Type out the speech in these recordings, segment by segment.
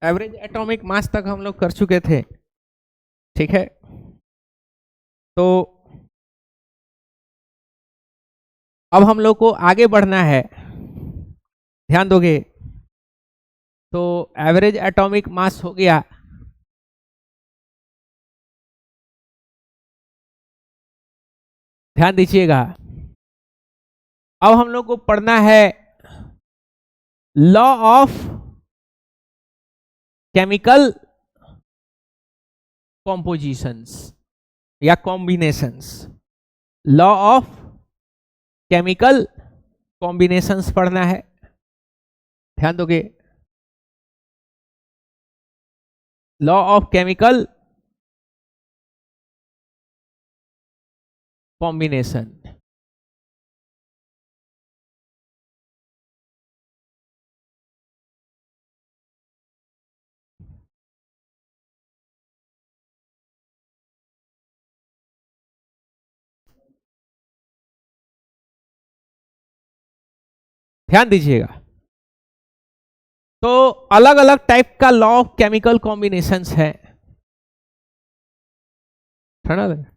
Average atomic mass तक हम लोग कर चुके थे, ठीक है। तो अब हम लोग को आगे बढ़ना है, ध्यान दोगे। तो एवरेज एटॉमिक मास हो गया, ध्यान दीजिएगा। अब हम लोग को पढ़ना है लॉ ऑफ केमिकल कॉम्पोजिशंस या combinations. Law of chemical combinations पढ़ना है, ध्यान दोगे। Law of chemical combination. ध्यान दीजिएगा। तो अलग अलग टाइप का लॉ ऑफ केमिकल कॉम्बिनेशंस है, ठंडा लगे।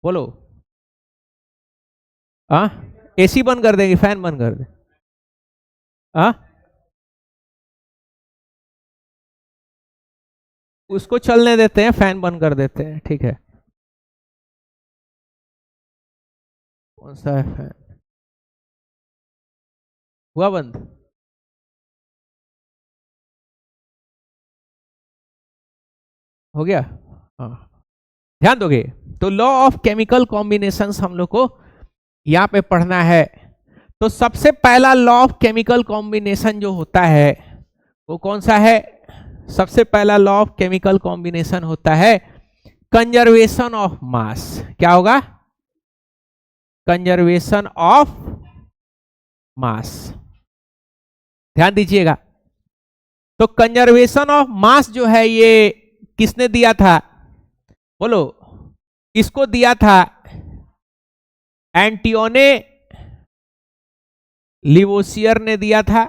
बोलो। हाँ, एसी बंद कर देंगे, फैन बंद कर दे। हाँ, उसको चलने देते हैं, फैन बंद कर देते हैं, ठीक है। कौन सा है फैन? हुआ बंद? हो गया। हाँ, ध्यान दोगे। तो लॉ ऑफ केमिकल कॉम्बिनेशंस हम लोग को यहां पे पढ़ना है। तो सबसे पहला लॉ ऑफ केमिकल कॉम्बिनेशन जो होता है वो कौन सा है? सबसे पहला लॉ ऑफ केमिकल कॉम्बिनेशन होता है कंजर्वेशन ऑफ मास। क्या होगा? Conservation of mass. ध्यान दीजिएगा। तो कंजर्वेशन ऑफ मास जो है ये किसने दिया था? बोलो। इसको दिया था एंटियोने लिवोसियर ने दिया था।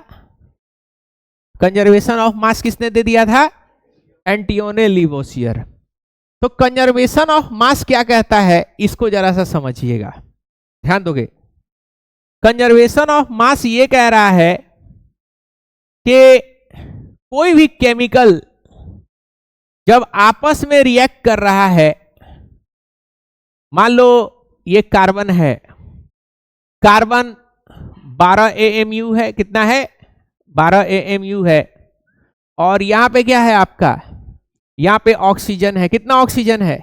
कंजर्वेशन ऑफ मास किसने दे दिया था? एंटियोने लिवोसियर। तो कंजर्वेशन ऑफ मास क्या कहता है, इसको जरा सा समझिएगा, ध्यान दोगे। कंजर्वेशन ऑफ मास ये कह रहा है कि कोई भी केमिकल जब आपस में रिएक्ट कर रहा है, मान लो ये कार्बन है, कार्बन 12 AMU है, कितना है? 12 AMU है। और यहां पे क्या है आपका? यहां पे ऑक्सीजन है, कितना ऑक्सीजन है?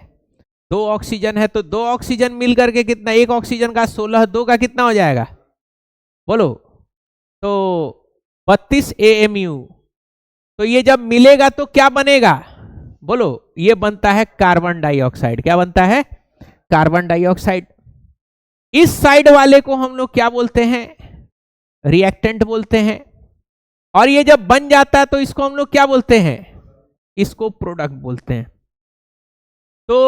2 ऑक्सीजन है। तो 2 ऑक्सीजन मिल करके कितना? एक ऑक्सीजन का 16, 2 का कितना हो जाएगा? बोलो। तो 32 AMU। तो ये जब मिलेगा तो क्या बनेगा? बोलो। ये बनता है कार्बन डाइऑक्साइड। क्या बनता है? Carbon dioxide. इस साइड वाले को हम लोग क्या बोलते हैं? रिएक्टेंट बोलते हैं। और ये जब बन जाता है तो इसको हम लोग क्या बोलते हैं? इसको प्रोडक्ट बोलते हैं। तो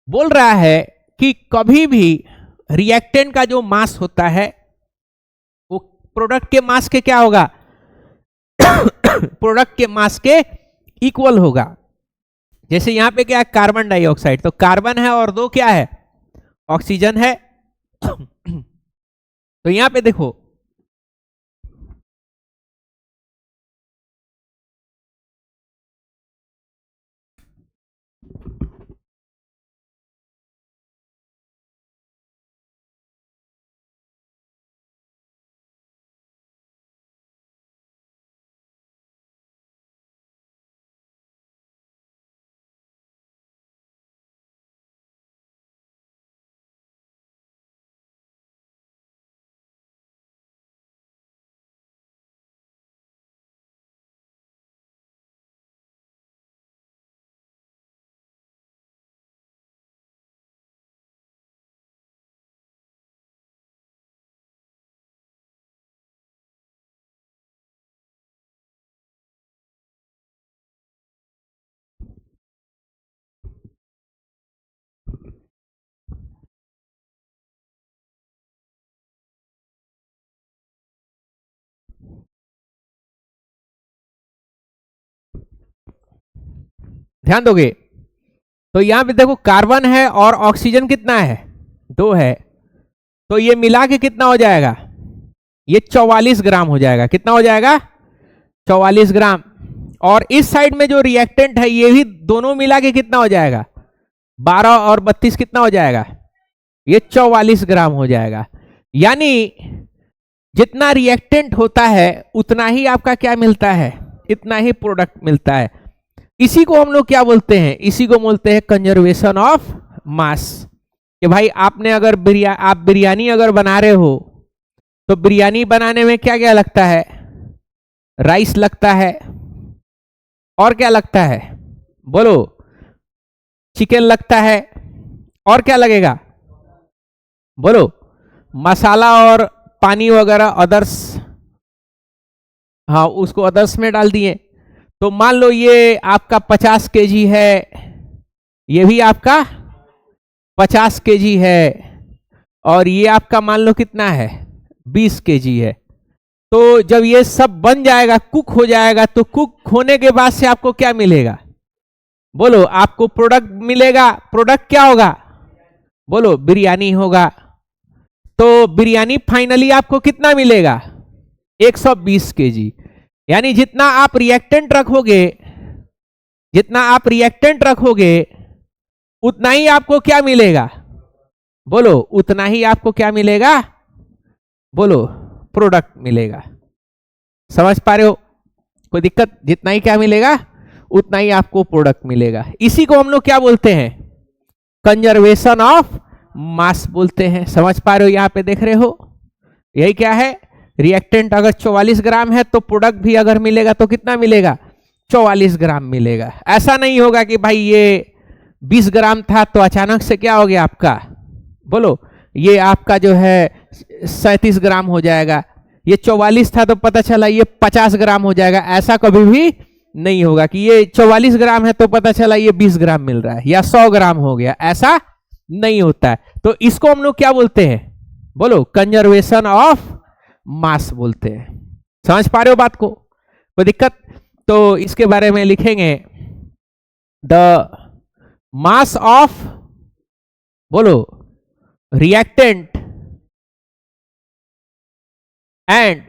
बोल रहा है कि कभी भी रिएक्टेंट का जो मास होता है वो प्रोडक्ट के मास के क्या होगा? प्रोडक्ट के मास के इक्वल होगा। जैसे यहां पे क्या है? Carbon dioxide. तो कार्बन है और 2 क्या है? ऑक्सीजन है। तो यहां पे देखो, ध्यान दोगे तो यहां पे देखो कार्बन है और ऑक्सीजन कितना है, 2 है, तो ये मिला के कितना हो जाएगा, ये 44 ग्राम हो जाएगा। कितना हो जाएगा, 44 ग्राम। और इस साइड में जो रिएक्टेंट है ये भी दोनों मिला के कितना हो जाएगा, 12 और 32 कितना हो जाएगा, ये 44 ग्राम हो जाएगा। यानी जितना रिएक्टेंट होता है उतना ही आपका क्या मिलता है, इतना ही प्रोडक्ट मिलता है। इसी को हम लोग क्या बोलते हैं, इसी को बोलते हैं कंजर्वेशन ऑफ मास। कि भाई आपने अगर आप बिरयानी अगर बना रहे हो तो बिरयानी बनाने में क्या क्या लगता है, राइस लगता है और क्या लगता है, बोलो, चिकन लगता है और क्या लगेगा, बोलो, मसाला और पानी वगैरह अदर्स, हाँ उसको अदर्स में डाल दिए। तो मान लो ये आपका 50 केजी है, ये भी आपका 50 केजी है और ये आपका मान लो कितना है, 20 केजी है। तो जब ये सब बन जाएगा, कुक हो जाएगा, तो कुक होने के बाद से आपको क्या मिलेगा, बोलो, आपको प्रोडक्ट मिलेगा। प्रोडक्ट क्या होगा, बोलो, बिरयानी होगा। तो बिरयानी फाइनली आपको कितना मिलेगा, 120 केजी। यानी जितना आप रिएक्टेंट रखोगे, जितना आप रिएक्टेंट रखोगे उतना ही आपको क्या मिलेगा, बोलो, उतना ही आपको क्या मिलेगा, बोलो, प्रोडक्ट मिलेगा। समझ पा रहे हो, कोई दिक्कत, जितना ही क्या मिलेगा उतना ही आपको प्रोडक्ट मिलेगा। इसी को हम लोग क्या बोलते हैं, कंजर्वेशन ऑफ मास बोलते हैं। समझ पा रहे हो, यहां पे देख रहे हो, यही क्या है, रिएक्टेंट अगर 44 ग्राम है तो प्रोडक्ट भी अगर मिलेगा तो कितना मिलेगा, 44 ग्राम मिलेगा। ऐसा नहीं होगा कि भाई ये 20 ग्राम था तो अचानक से क्या हो गया आपका, बोलो, ये आपका जो है 37 ग्राम हो जाएगा, ये 44 था तो पता चला ये 50 ग्राम हो जाएगा। ऐसा कभी भी नहीं होगा कि ये 44 ग्राम है तो पता चला ये 20 ग्राम मिल रहा है या 100 ग्राम हो गया, ऐसा नहीं होता है। तो इसको हम लोग क्या बोलते हैं, बोलो, कंजर्वेशन ऑफ मास बोलते हैं। समझ पा रहे हो बात को, कोई दिक्कत? तो इसके बारे में लिखेंगे, द मास ऑफ, बोलो, रिएक्टेंट एंड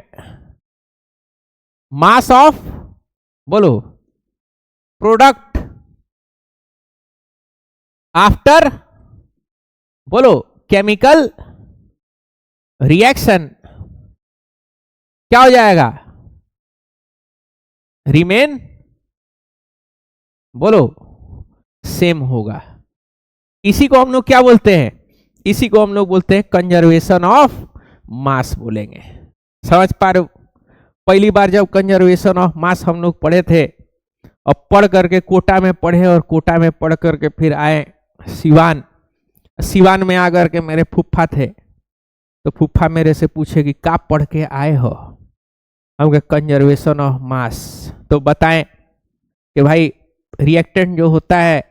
मास ऑफ, बोलो, प्रोडक्ट आफ्टर, बोलो, केमिकल रिएक्शन क्या हो जाएगा, रिमेन, बोलो, सेम होगा। इसी को हम लोग क्या बोलते हैं, इसी को हम लोग बोलते हैं कंजर्वेशन ऑफ मास बोलेंगे। समझ पा रहे हो, पहली बार जब कंजर्वेशन ऑफ मास हम लोग पढ़े थे और पढ़ करके कोटा में पढ़े और कोटा में पढ़ करके फिर आए सिवान। सिवान में आकर के मेरे फूफा थे, तो फूफा मेरे से पूछे कि क्या पढ़ के आए हो, हम कहे कंजर्वेशन ऑफ मास। तो बताएं कि भाई रिएक्टेंट जो होता है,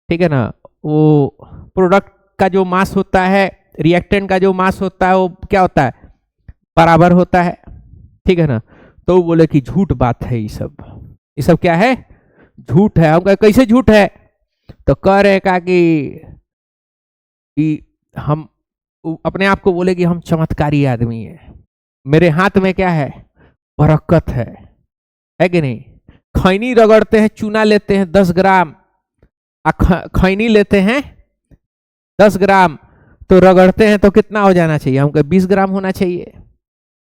ठीक है ना, वो प्रोडक्ट का जो मास होता है, रिएक्टेंट का जो मास होता है वो क्या होता है, बराबर होता है, ठीक है ना। तो बोले कि झूठ बात है, ये सब क्या है, झूठ है। हम कहे कैसे झूठ है, तो कह रहे का कि हम अपने आप को बोले कि हम चमत्कारी आदमी है, मेरे हाथ में क्या है, बरकत है कि नहीं। खैनी रगड़ते हैं, चूना लेते हैं 10 ग्राम, खैनी लेते हैं 10 ग्राम, तो रगड़ते हैं तो कितना हो जाना चाहिए, हमको 20 ग्राम होना चाहिए।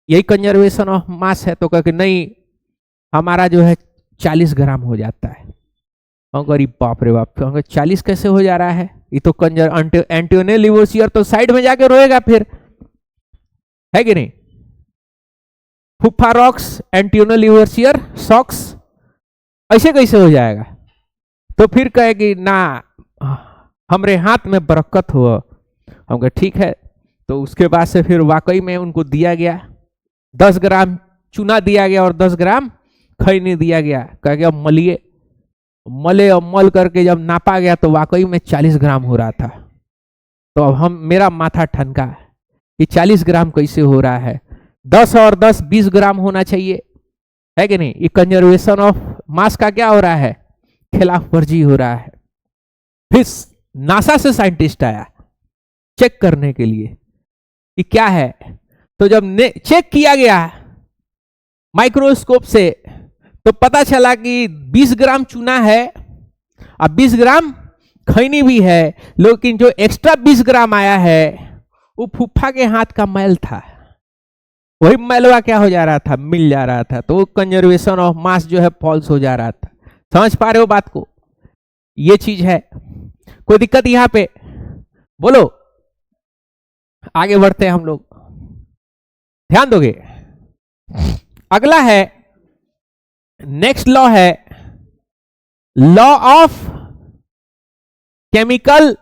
यही कंजर्वेशन ऑफ मास है। तो कह नहीं, हमारा जो है 40 ग्राम हो जाता है। गरीब, बाप रे बाप, 40 कैसे हो जा रहा है, ये तो एंटियोने लिवोसियर तो साइड में जाके रोएगा फिर, है कि नहीं। फुफा रॉक्स, एंटियोने लिवोसियर सॉक्स, ऐसे कैसे हो जाएगा। तो फिर कहे कि ना, हमरे हाथ में बरकत हो। हम कहे ठीक है। तो उसके बाद से फिर वाकई में उनको दिया गया 10 ग्राम चूना दिया गया और 10 ग्राम खैनी दिया गया। कह गया मलिए, मले और मल करके जब नापा गया तो वाकई में 40 ग्राम हो रहा था। तो अब मेरा माथा ठनका कि 40 ग्राम कैसे हो रहा है, 10 और 10 20 ग्राम होना चाहिए, है कि नहीं। ये कंजर्वेशन ऑफ मास का क्या हो रहा है, खिलाफ वर्जी हो रहा है। फिर नासा से साइंटिस्ट आया चेक करने के लिए कि क्या है। तो जब चेक किया गया माइक्रोस्कोप से तो पता चला कि 20 ग्राम चूना है, अब 20 ग्राम खैनी भी है, लेकिन जो एक्स्ट्रा 20 ग्राम आया है वो फूफा के हाथ का मैल था। वही मैलवा क्या हो जा रहा था, मिल जा रहा था। तो कंजर्वेशन ऑफ मास जो है फॉल्स हो जा रहा था। समझ पा रहे हो बात को? ये चीज है। कोई दिक्कत यहां पे? बोलो, आगे बढ़ते हैं हम लोग, ध्यान दोगे। अगला है, नेक्स्ट लॉ है लॉ ऑफ केमिकल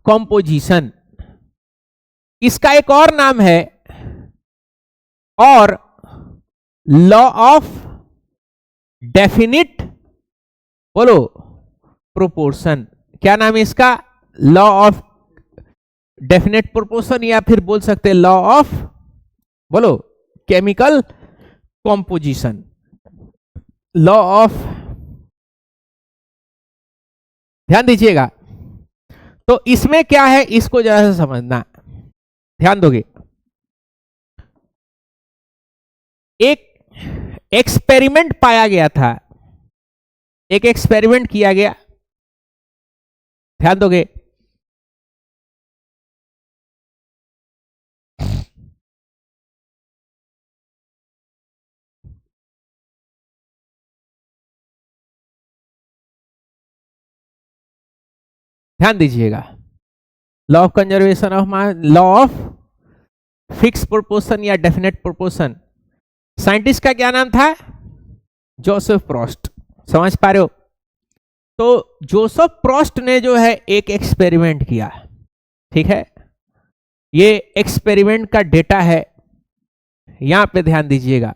कॉम्पोजिशन। इसका एक और नाम है और लॉ ऑफ डेफिनिट, बोलो, प्रोपोर्शन। क्या नाम है इसका? लॉ ऑफ डेफिनेट प्रोपोर्शन, या फिर बोल सकते हैं लॉ ऑफ, बोलो, केमिकल कॉम्पोजिशन। लॉ ऑफ, ध्यान दीजिएगा। तो इसमें क्या है इसको जरा सा समझना, ध्यान दोगे। एक एक्सपेरिमेंट पाया गया था, एक एक्सपेरिमेंट किया गया, ध्यान दोगे। ध्यान दीजिएगा। Law of conservation of mass, law of fix proportion या डेफिनेट प्रोपोर्शन। साइंटिस्ट का क्या नाम था? जोसेफ प्रोस्ट। समझ पा रहे हो? तो जोसेफ प्रोस्ट ने जो है एक एक्सपेरिमेंट किया, ठीक है। ये एक्सपेरिमेंट का डेटा है, यहां पे ध्यान दीजिएगा।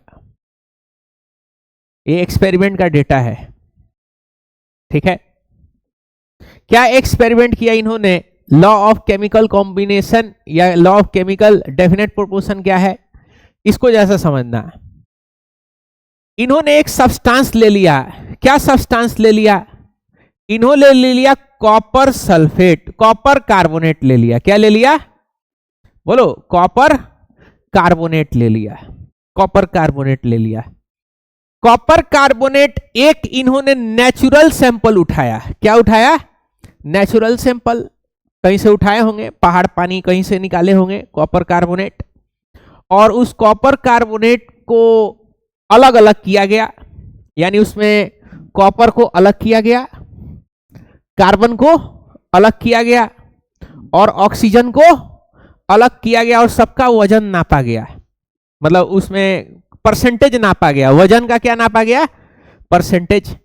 ये एक्सपेरिमेंट का डेटा है, ठीक है। क्या एक्सपेरिमेंट किया इन्होंने? लॉ ऑफ केमिकल कॉम्बिनेशन या law of chemical definite proportion क्या है इसको जैसा समझना। इन्होंने एक सब्सटेंस ले लिया। क्या सब्सटेंस ले लिया? इन्होंने ले लिया कॉपर सल्फेट, कॉपर कार्बोनेट ले लिया। क्या ले लिया? बोलो, कॉपर कार्बोनेट ले लिया। कॉपर कार्बोनेट ले लिया। कॉपर कार्बोनेट एक इन्होंने नेचुरल सैंपल उठाया। क्या उठाया? Natural sample. कहीं से उठाए होंगे, पहाड़ पानी कहीं से निकाले होंगे कॉपर कार्बोनेट, और उस कॉपर कार्बोनेट को अलग अलग किया गया, यानी उसमें कॉपर को अलग किया गया, कार्बन को अलग किया गया और ऑक्सीजन को अलग किया गया, और सबका वजन नापा गया। मतलब उसमें परसेंटेज नापा गया। वजन का क्या नापा गया? परसेंटेज।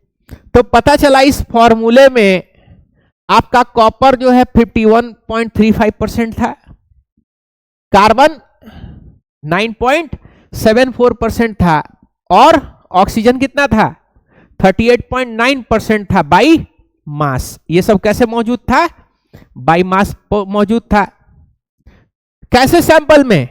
तो पता चला इस फॉर्मूले में आपका कॉपर जो है 51.35% था, कार्बन 9.74% था, और ऑक्सीजन कितना था? 38.9% था बाई मास। ये सब कैसे मौजूद था? बाई मास मौजूद था। कैसे सैंपल में?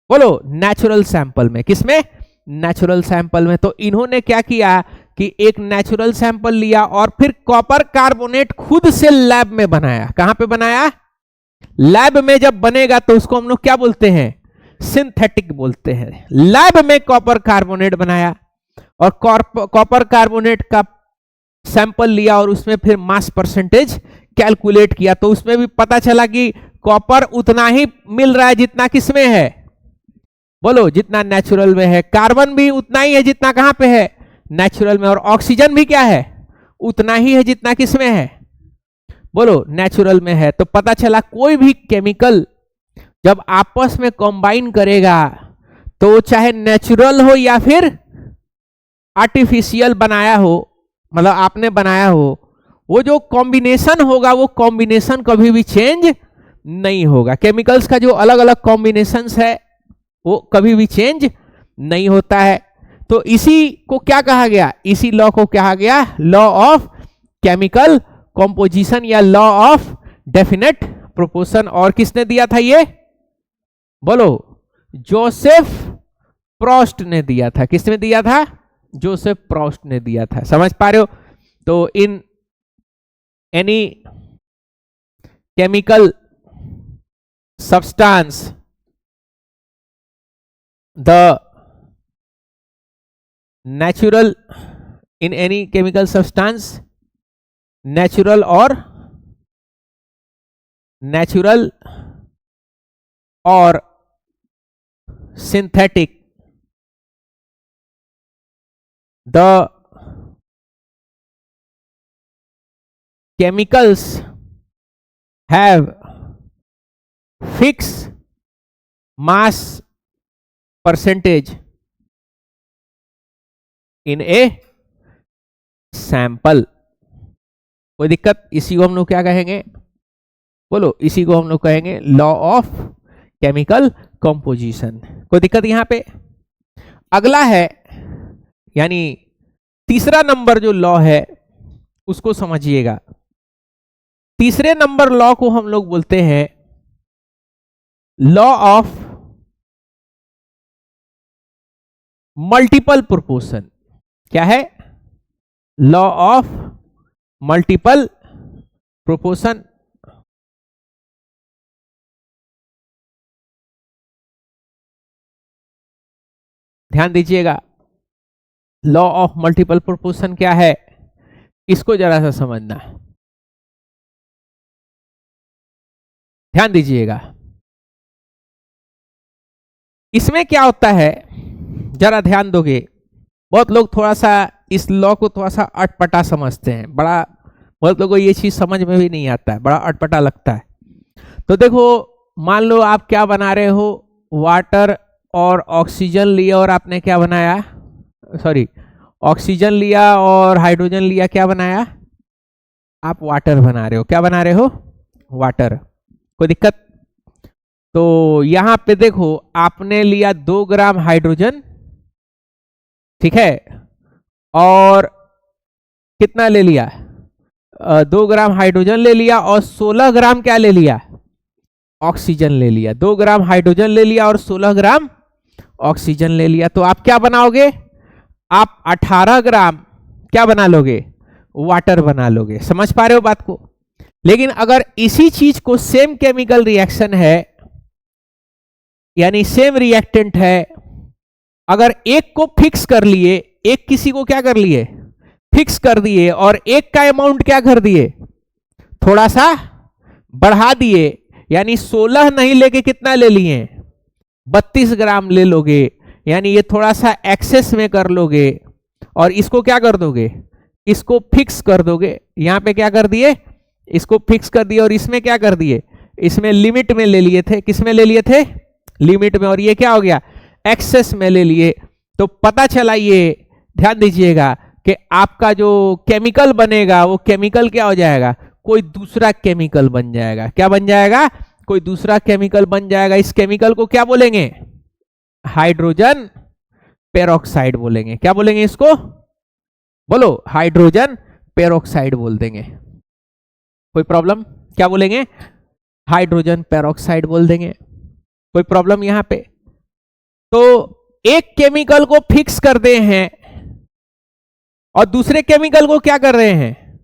बोलो, नेचुरल सैंपल में। किसमें? नेचुरल सैंपल में। तो इन्होंने क्या किया कि एक नेचुरल सैंपल लिया और फिर कॉपर कार्बोनेट खुद से लैब में बनाया। कहां पे बनाया? लैब में। जब बनेगा तो उसको हम लोग क्या बोलते हैं? सिंथेटिक बोलते हैं। लैब में कॉपर कार्बोनेट बनाया और कॉपर कार्बोनेट का सैंपल लिया और उसमें फिर मास परसेंटेज कैलकुलेट किया। तो उसमें भी पता चला कि कॉपर उतना ही मिल रहा है जितना किसमें है? बोलो, जितना नेचुरल में है। कार्बन भी उतना ही है जितना कहां पे है? नेचुरल में। और ऑक्सीजन भी क्या है? उतना ही है जितना किसमें है? बोलो, नेचुरल में है। तो पता चला कोई भी केमिकल जब आपस में कंबाइन करेगा तो चाहे नेचुरल हो या फिर आर्टिफिशियल बनाया हो, मतलब आपने बनाया हो, वो जो कॉम्बिनेशन होगा वो कॉम्बिनेशन कभी भी चेंज नहीं होगा। केमिकल्स का जो अलग अलग कॉम्बिनेशंस है वो कभी भी चेंज नहीं होता है। तो इसी को क्या कहा गया? इसी लॉ को कहा गया लॉ ऑफ केमिकल कॉम्पोजिशन या लॉ ऑफ डेफिनेट प्रोपोर्शन। और किसने दिया था ये? बोलो, जोसेफ प्रोस्ट ने दिया था। किसने दिया था? जोसेफ प्रॉस्ट ने दिया था। समझ पा रहे हो? तो in any chemical substance the natural in any chemical substance natural or synthetic the chemicals have fixed mass percentage in a sample। कोई दिक्कत? इसी को हम लोग क्या कहेंगे? बोलो, इसी को हम लोग कहेंगे लॉ ऑफ केमिकल कंपोजिशन। कोई दिक्कत यहां पे? अगला है, यानी तीसरा नंबर जो लॉ है उसको समझिएगा। तीसरे नंबर लॉ को हम लोग बोलते हैं लॉ ऑफ मल्टीपल प्रोपोर्शन। क्या है? Law of multiple proportion. ध्यान दीजिएगा, लॉ ऑफ मल्टीपल प्रोपोर्शन क्या है, इसको जरा सा समझना। ध्यान दीजिएगा, इसमें क्या होता है, जरा ध्यान दोगे। बहुत लोग थोड़ा सा इस लॉ को थोड़ा सा अटपटा समझते हैं, बड़ा बहुत लोगों को ये चीज समझ में भी नहीं आता है, बड़ा अटपटा लगता है। तो देखो, मान लो आप क्या बना रहे हो, वाटर और ऑक्सीजन लिया और आपने क्या बनाया, सॉरी ऑक्सीजन लिया और हाइड्रोजन लिया, क्या बनाया? आप वाटर बना रहे हो। क्या बना रहे हो? वाटर। कोई दिक्कत? तो यहां पे देखो, आपने लिया 2 ग्राम हाइड्रोजन, ठीक है, और कितना ले लिया? 2 ग्राम हाइड्रोजन ले लिया और 16 ग्राम क्या ले लिया? ऑक्सीजन ले लिया। 2 ग्राम हाइड्रोजन ले लिया और 16 ग्राम ऑक्सीजन ले लिया। तो आप क्या बनाओगे? आप 18 ग्राम क्या बना लोगे? वाटर बना लोगे। समझ पा रहे हो बात को? लेकिन अगर इसी चीज को सेम केमिकल रिएक्शन है, यानी सेम रिएक्टेंट है, अगर एक को फिक्स कर लिए, एक किसी को क्या कर लिए? फिक्स कर दिए, और एक का अमाउंट क्या कर दिए? थोड़ा सा बढ़ा दिए, यानी 16 नहीं लेके कितना ले लिए? 32 ग्राम ले लोगे, यानी ये थोड़ा सा एक्सेस में कर लोगे, और इसको क्या कर दोगे? इसको फिक्स कर दोगे। यहां पे क्या कर दिए? इसको फिक्स कर दिए, और इसमें क्या कर दिए? इसमें लिमिट में ले लिए थे। किस में ले लिए थे? लिमिट में। और ये क्या हो गया? एक्सेस में ले लिए। तो पता चला, ये ध्यान दीजिएगा कि आपका जो केमिकल बनेगा वो केमिकल क्या हो जाएगा? कोई दूसरा केमिकल बन जाएगा। क्या बन जाएगा? कोई दूसरा केमिकल बन जाएगा। इस केमिकल को क्या बोलेंगे? हाइड्रोजन पेरोक्साइड बोलेंगे। क्या बोलेंगे इसको? बोलो, हाइड्रोजन पेरोक्साइड बोल देंगे। कोई प्रॉब्लम? क्या बोलेंगे? हाइड्रोजन पेरोक्साइड बोल देंगे। कोई प्रॉब्लम यहां पे? तो एक केमिकल को फिक्स कर दे हैं और दूसरे केमिकल को क्या कर रहे हैं?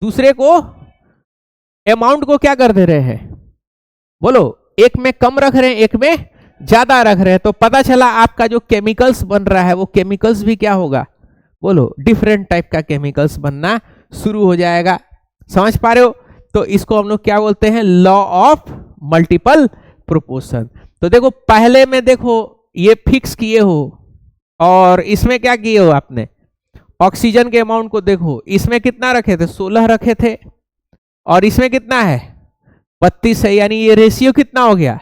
दूसरे को अमाउंट को क्या कर दे रहे हैं? बोलो, एक में कम रख रहे हैं, एक में ज्यादा रख रहे हैं। तो पता चला आपका जो केमिकल्स बन रहा है वो केमिकल्स भी क्या होगा? बोलो, डिफरेंट टाइप का केमिकल्स बनना शुरू हो जाएगा। समझ पा रहे हो? तो इसको हम लोग क्या बोलते हैं? Law of multiple proportion. तो देखो, पहले में देखो ये फिक्स किए हो, और इसमें क्या किए हो आपने? ऑक्सीजन के अमाउंट को देखो, इसमें कितना रखे थे? 16 रखे थे, और इसमें कितना है? 32 है। यानी ये रेशियो कितना हो गया?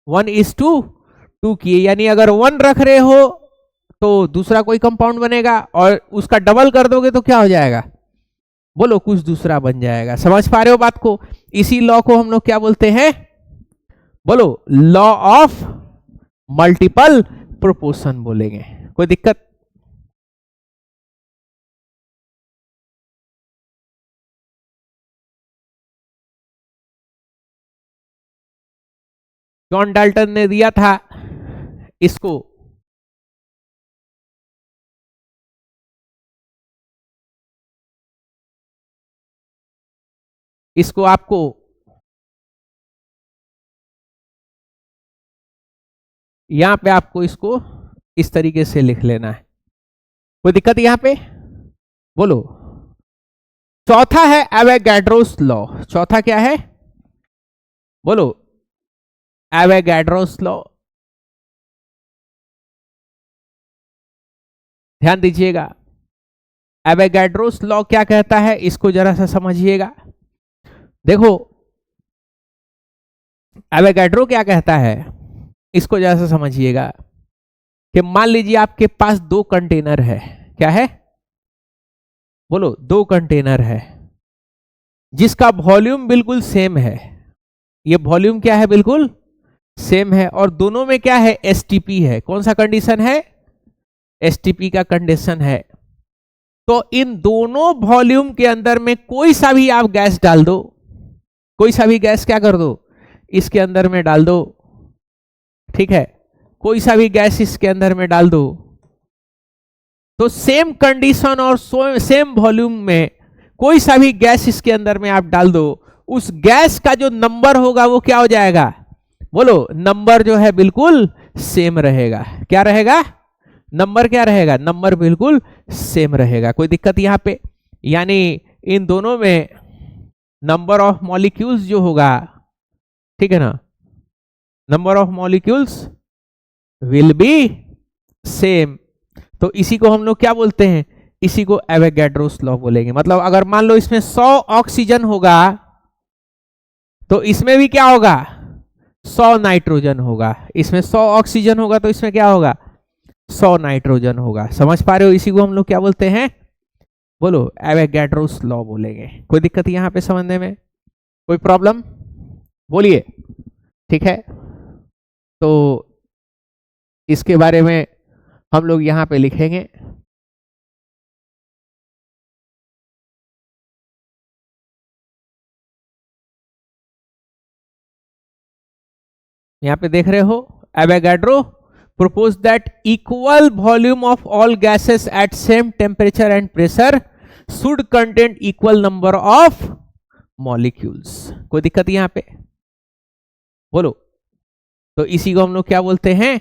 1:2 किए। यानी अगर 1 रख रहे हो तो दूसरा कोई कंपाउंड बनेगा, और उसका डबल कर दोगे तो क्या हो जाएगा? बोलो, कुछ दूसरा बन जाएगा। समझ पा रहे हो बात को? इसी लॉ को हम लोग क्या बोलते हैं? बोलो, लॉ ऑफ मल्टीपल प्रोपोर्शन बोलेंगे। कोई दिक्कत? जॉन डाल्टन ने दिया था इसको इसको आपको यहां पे आपको इसको इस तरीके से लिख लेना है। कोई दिक्कत यहां पे? बोलो। चौथा है एवोगैड्रोस लॉ। चौथा क्या है? बोलो। Avogadro's law. ध्यान दीजिएगा, एवोगैड्रोस लॉ क्या कहता है इसको जरा सा समझिएगा। देखो, एवोगैड्रो क्या कहता है इसको जरा सा समझिएगा कि मान लीजिए आपके पास दो कंटेनर है। क्या है? बोलो। दो कंटेनर है जिसका वॉल्यूम बिल्कुल सेम है। ये वॉल्यूम क्या है? बिल्कुल सेम है। और दोनों में क्या है? एसटीपी है। कौन सा कंडीशन है? एसटीपी का कंडीशन है। तो इन दोनों वॉल्यूम के अंदर में कोई सा भी आप गैस डाल दो, कोई सा भी गैस क्या कर दो, इसके अंदर में डाल दो। ठीक है, कोई सा भी गैस इसके अंदर में डाल दो, तो सेम कंडीशन और सेम वॉल्यूम में कोई सा भी गैस इसके अंदर में आप डाल दो, उस गैस का जो नंबर होगा वो क्या हो जाएगा? बोलो। नंबर जो है बिल्कुल सेम रहेगा। क्या रहेगा? नंबर क्या रहेगा? नंबर बिल्कुल सेम रहेगा। कोई दिक्कत यहां पे? यानी इन दोनों में नंबर ऑफ मॉलिक्यूल्स जो होगा, ठीक है ना, number of molecules will be same. तो इसी को हम लोग क्या बोलते हैं? इसी को एवोगैड्रोस लॉ बोलेंगे। मतलब अगर मान लो इसमें 100 ऑक्सीजन होगा तो इसमें भी क्या होगा? 100 नाइट्रोजन होगा। इसमें 100 ऑक्सीजन होगा तो इसमें क्या होगा? 100 नाइट्रोजन होगा। समझ पा रहे हो? इसी को हम लोग क्या बोलते हैं? बोलो। एवोगैड्रोस लॉ बोलेंगे। कोई दिक्कत यहां पे समझने में? कोई प्रॉब्लम? बोलिए। ठीक है, तो इसके बारे में हम लोग यहां पे लिखेंगे। यहां पे देख रहे हो, Avogadro proposed that equal volume of all gases at same temperature and pressure should contain equal number of molecules। कोई दिक्कत यहां पे? बोलो। तो इसी को हम लोग क्या बोलते हैं?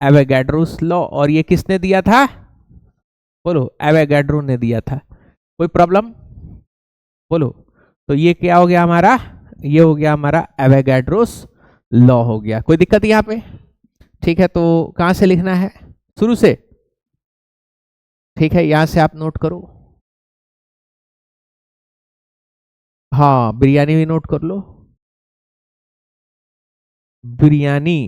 Avogadro's law. और ये किसने दिया था? बोलो। एवोगैड्रो ने दिया था। कोई प्रॉब्लम? बोलो। तो ये क्या हो गया हमारा? ये हो गया हमारा एवोगैड्रोस लॉ हो गया। कोई दिक्कत यहां पे? ठीक है, तो कहां से लिखना है? शुरू से? ठीक है, यहां से आप नोट करो। हाँ, बिरयानी भी नोट कर लो। बिरयानी